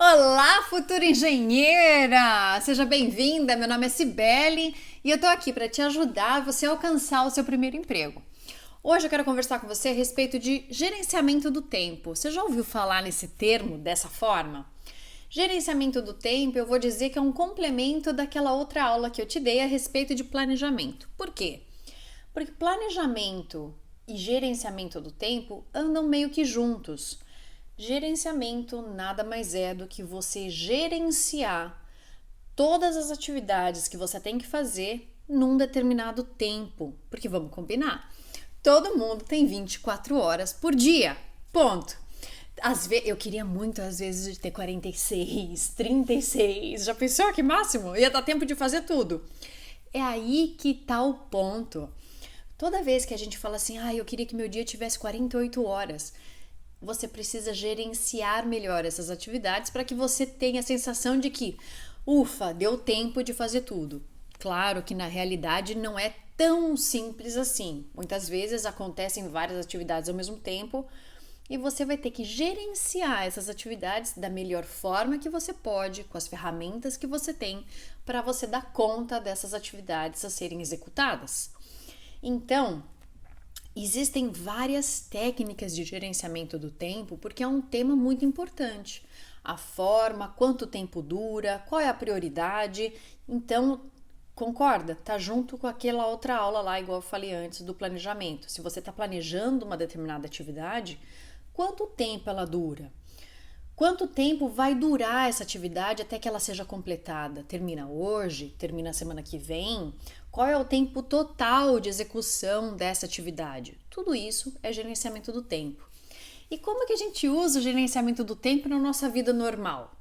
Olá, futura engenheira! Seja bem-vinda, meu nome é Cibele e eu tô aqui para te ajudar você a alcançar o seu primeiro emprego. Hoje eu quero conversar com você a respeito de gerenciamento do tempo. Você já ouviu falar nesse termo dessa forma? Gerenciamento do tempo, eu vou dizer que é um complemento daquela outra aula que eu te dei a respeito de planejamento. Por quê? Porque planejamento e gerenciamento do tempo andam meio que juntos. Gerenciamento nada mais é do que você gerenciar todas as atividades que você tem que fazer num determinado tempo. Porque vamos combinar, todo mundo tem 24 horas por dia, ponto. Eu queria muito, às vezes, ter 46, 36. Já pensou que máximo? Ia dar tempo de fazer tudo. É aí que tá o ponto. Toda vez que a gente fala assim, eu queria que meu dia tivesse 48 horas, você precisa gerenciar melhor essas atividades para que você tenha a sensação de que, ufa, deu tempo de fazer tudo. Claro que na realidade não é tão simples assim. Muitas vezes acontecem várias atividades ao mesmo tempo e você vai ter que gerenciar essas atividades da melhor forma que você pode, com as ferramentas que você tem, para você dar conta dessas atividades a serem executadas. Então, existem várias técnicas de gerenciamento do tempo porque é um tema muito importante. A forma, quanto tempo dura, qual é a prioridade. Então, concorda? Tá junto com aquela outra aula lá, igual eu falei antes, do planejamento. Se você está planejando uma determinada atividade, quanto tempo ela dura? Quanto tempo vai durar essa atividade até que ela seja completada? Termina hoje? Termina a semana que vem? Qual é o tempo total de execução dessa atividade? Tudo isso é gerenciamento do tempo. E como que a gente usa o gerenciamento do tempo na nossa vida normal?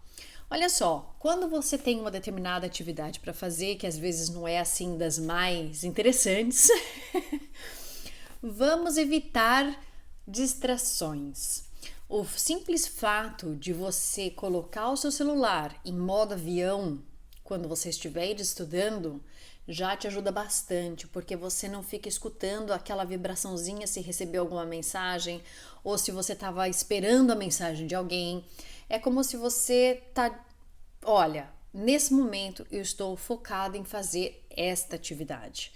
Olha só, quando você tem uma determinada atividade para fazer, que às vezes não é assim das mais interessantes, vamos evitar distrações. O simples fato de você colocar o seu celular em modo avião quando você estiver estudando já te ajuda bastante, porque você não fica escutando aquela vibraçãozinha se recebeu alguma mensagem ou se você estava esperando a mensagem de alguém. É como se você olha, nesse momento eu estou focada em fazer esta atividade.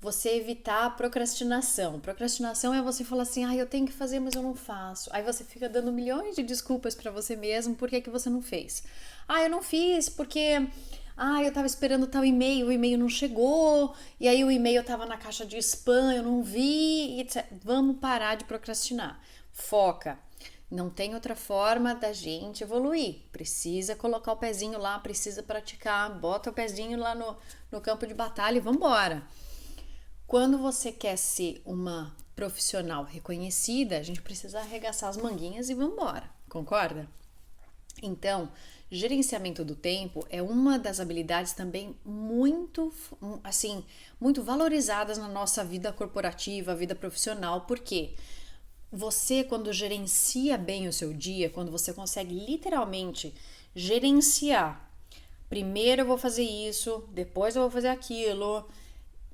Você evitar a procrastinação. Procrastinação é você falar assim, eu tenho que fazer, mas eu não faço. Aí você fica dando milhões de desculpas para você mesmo, por que você não fez? Eu não fiz porque eu tava esperando tal e-mail, o e-mail não chegou, e aí o e-mail tava na caixa de spam, eu não vi, etc. Vamos parar de procrastinar. Foca. Não tem outra forma da gente evoluir. Precisa colocar o pezinho lá, precisa praticar, bota o pezinho lá no campo de batalha e vambora. Quando você quer ser uma profissional reconhecida, a gente precisa arregaçar as manguinhas e vambora, concorda? Então, gerenciamento do tempo é uma das habilidades também muito valorizadas na nossa vida corporativa, vida profissional, porque você, quando gerencia bem o seu dia, quando você consegue literalmente gerenciar, primeiro eu vou fazer isso, depois eu vou fazer aquilo,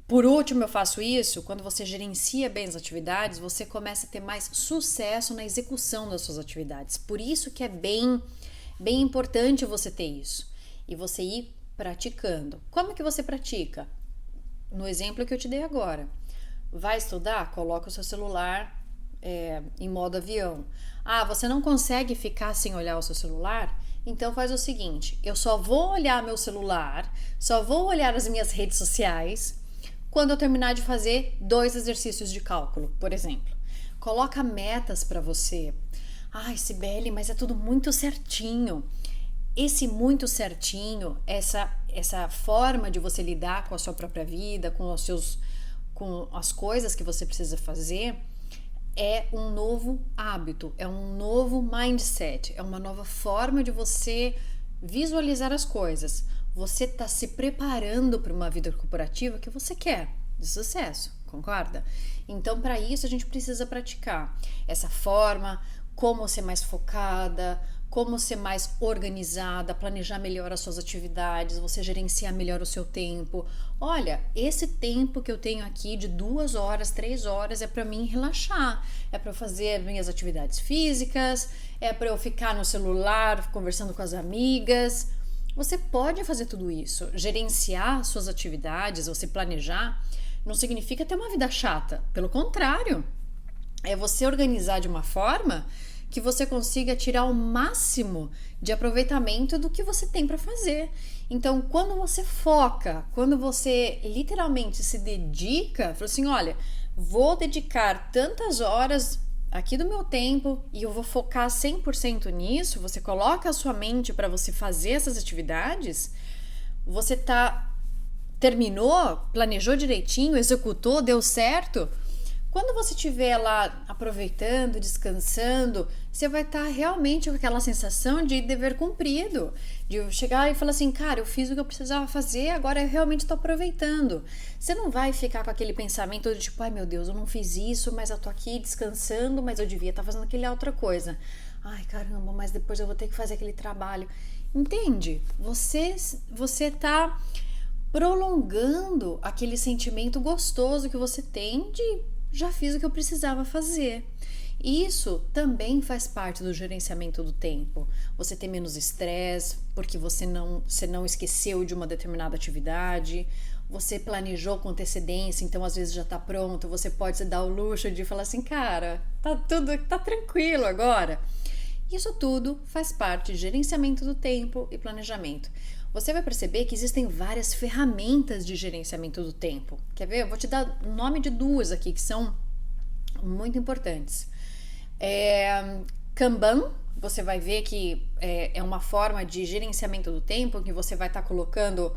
por último eu faço isso, quando você gerencia bem as atividades, você começa a ter mais sucesso na execução das suas atividades. Por isso que é bem importante você ter isso e você ir praticando. Como que você pratica? No exemplo que eu te dei agora. Vai estudar? Coloca o seu celular em modo avião. Você não consegue ficar sem olhar o seu celular? Então faz o seguinte, eu só vou olhar meu celular, só vou olhar as minhas redes sociais quando eu terminar de fazer 2 exercícios de cálculo, por exemplo. Coloca metas para você. Cibele, mas é tudo muito certinho. Esse muito certinho, essa forma de você lidar com a sua própria vida, com as coisas que você precisa fazer, é um novo hábito, é um novo mindset, é uma nova forma de você visualizar as coisas. Você está se preparando para uma vida corporativa que você quer, de sucesso, concorda? Então, para isso, a gente precisa praticar essa forma, como ser mais focada, como ser mais organizada, planejar melhor as suas atividades, você gerenciar melhor o seu tempo. Olha, esse tempo que eu tenho aqui de 2 horas, 3 horas é para mim relaxar, é para eu fazer minhas atividades físicas, é para eu ficar no celular conversando com as amigas. Você pode fazer tudo isso. Gerenciar suas atividades, você planejar, não significa ter uma vida chata. Pelo contrário, é você organizar de uma forma que você consiga tirar o máximo de aproveitamento do que você tem para fazer. Então, quando você foca, quando você literalmente se dedica, fala assim, olha, vou dedicar tantas horas aqui do meu tempo e eu vou focar 100% nisso, você coloca a sua mente para você fazer essas atividades, você terminou, planejou direitinho, executou, deu certo. Quando você estiver lá aproveitando, descansando, você vai estar realmente com aquela sensação de dever cumprido, de chegar e falar assim, cara, eu fiz o que eu precisava fazer, agora eu realmente estou aproveitando. Você não vai ficar com aquele pensamento de tipo, ai meu Deus, eu não fiz isso, mas eu tô aqui descansando, mas eu devia estar fazendo aquela outra coisa. Ai caramba, mas depois eu vou ter que fazer aquele trabalho. Entende? Você tá prolongando aquele sentimento gostoso que você tem de já fiz o que eu precisava fazer. Isso também faz parte do gerenciamento do tempo. Você ter menos estresse, porque você não esqueceu de uma determinada atividade, você planejou com antecedência, então às vezes já está pronto, você pode se dar o luxo de falar assim, cara, tá tranquilo agora. Isso tudo faz parte de gerenciamento do tempo e planejamento. Você vai perceber que existem várias ferramentas de gerenciamento do tempo. Quer ver? Eu vou te dar o nome de 2 aqui que são muito importantes. Kanban, você vai ver que é uma forma de gerenciamento do tempo que você vai estar colocando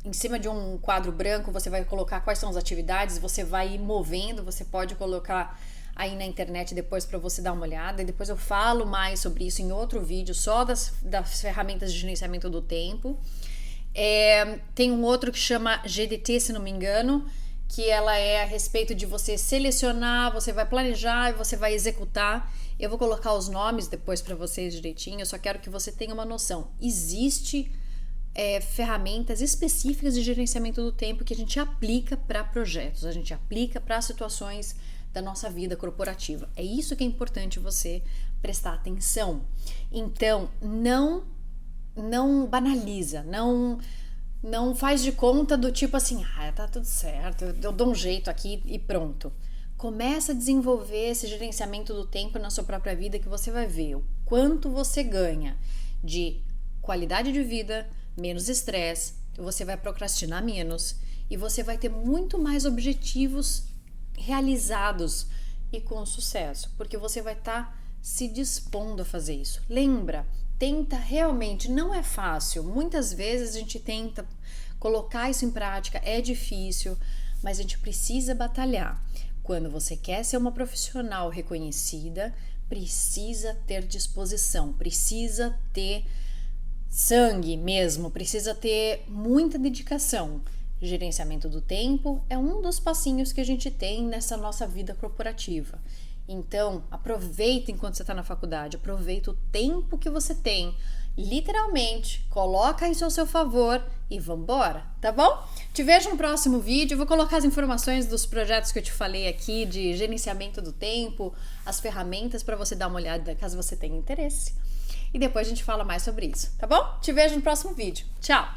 em cima de um quadro branco, você vai colocar quais são as atividades, você vai ir movendo, você pode colocar aí na internet depois para você dar uma olhada, e depois eu falo mais sobre isso em outro vídeo, só das ferramentas de gerenciamento do tempo. Tem um outro que chama GDT, se não me engano, que ela é a respeito de você selecionar, você vai planejar e você vai executar. Eu vou colocar os nomes depois para vocês direitinho, eu só quero que você tenha uma noção. Existe ferramentas específicas de gerenciamento do tempo que a gente aplica para projetos, a gente aplica para situações da nossa vida corporativa. É isso que é importante você prestar atenção. Então, não banaliza, não faz de conta do tipo assim, tá tudo certo, eu dou um jeito aqui e pronto. Começa a desenvolver esse gerenciamento do tempo na sua própria vida, que você vai ver o quanto você ganha de qualidade de vida, menos estresse, você vai procrastinar menos e você vai ter muito mais objetivos realizados e com sucesso, porque você vai estar se dispondo a fazer isso. Lembra, tenta realmente, não é fácil, muitas vezes a gente tenta colocar isso em prática, é difícil, mas a gente precisa batalhar. Quando você quer ser uma profissional reconhecida, precisa ter disposição, precisa ter sangue mesmo, precisa ter muita dedicação. Gerenciamento do tempo é um dos passinhos que a gente tem nessa nossa vida corporativa. Então, aproveita enquanto você está na faculdade, aproveita o tempo que você tem, literalmente, coloca isso ao seu favor e vambora, tá bom? Te vejo no próximo vídeo, eu vou colocar as informações dos projetos que eu te falei aqui de gerenciamento do tempo, as ferramentas para você dar uma olhada caso você tenha interesse. E depois a gente fala mais sobre isso, tá bom? Te vejo no próximo vídeo. Tchau!